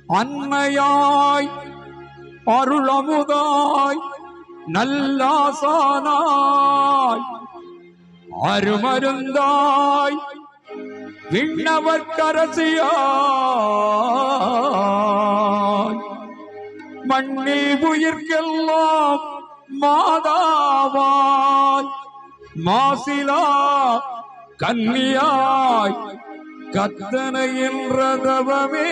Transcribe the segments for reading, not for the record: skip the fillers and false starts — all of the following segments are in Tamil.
அன்னையாய் அருளமுதாய் நல்லாசானாய் அருமருந்தாய் விண்ணவர்க்கரசியாய் மண்ணில் உயிர்க்கெல்லாம் மாதாவாய் மாசிலா கன்னியாய் கத்தனை என்ற தவமே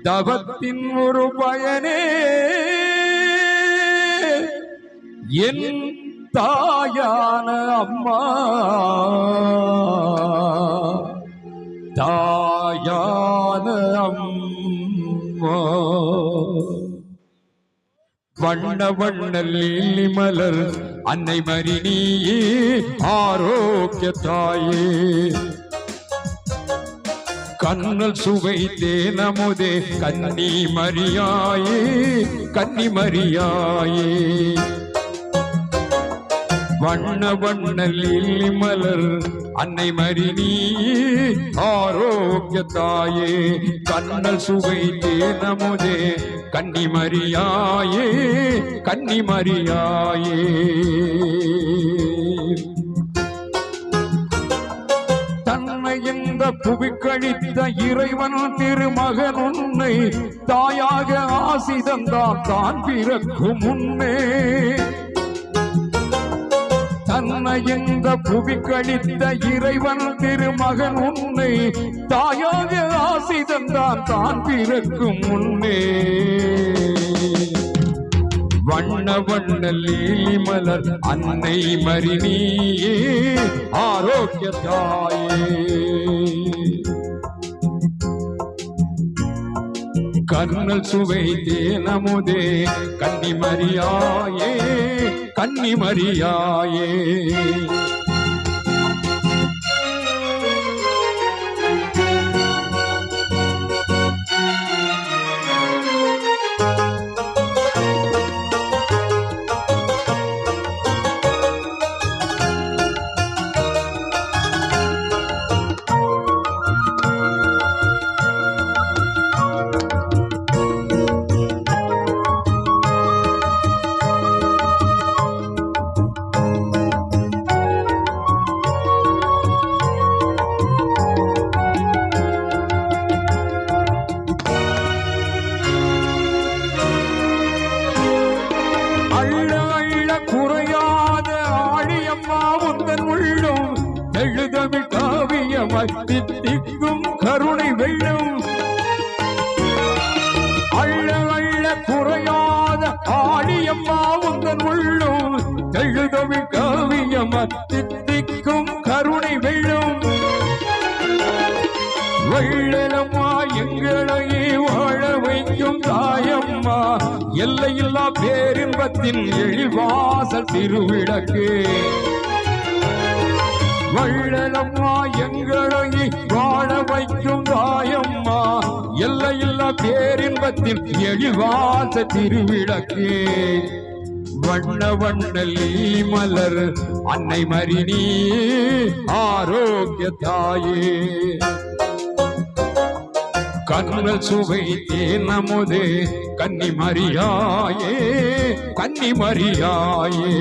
தவத்தின் ஒரு பயனே என் தாயான அம்மா தாயான அம்மா வண்ண வண்ண லீலி மலர் அன்னை மரினியே ஆரோக்கிய தாயே கண்ணல் சுவை தேனமுதே கன்னி மரியாயே கன்னி மரியாயே வண்ண வண்ண லீலி மலர் அன்னை மரினியே ஆரோக்கிய தாயே கண்ணல் சுவை தேனமுதே கன்னி மரியாயே கன்னி மரியாயே தன்னை இந்த புவிக்கழித்த இறைவன் திருமகன் உன்னை தாயாக ஆசி தந்தான் தான் பிறக்கும் முன்னே தன்னை இந்த புவிக்கழித்த இறைவன் திருமகன் உன்னை தாயாக ஆசி தந்தான் தான் பிறக்கும் முன்னே வண்ண வண்ண லீலி மலர் அன்னை மரினியே ஆரோக்கிய தாயே கண்ணல் சுவை தேனமுதே கன்னி மரியாயே கன்னி மரியாயே எழுதமிழ் காவியமாய் தித்திக்கும் கருணை வெள்ளம் அள்ள அள்ள குறையாத ஆடியம்மா உந்தன் உள்ளம் எழுதமிழ் காவியமாய் தித்திக்கும் கருணை வெள்ளம் வெள்ளலம்மா எங்களையே வாழ வைக்கும் தாயம்மா எல்லையில்லா பேரின்பத்தின் எழில்வாசல் திருவிளக்கு வள்ளலம்மா எங்களை வாழ வைக்கும் தாயம்மா எல்லையில்லா பேரின்பத்தில் எழில்வாச திருவிளக்கு வண்ண வண்ண லீலி மலர் அன்னை மரினியே ஆரோக்கிய தாயே கண்ணல் சுவை தேனமுதே கன்னி மரியாயே கன்னி மரியாயே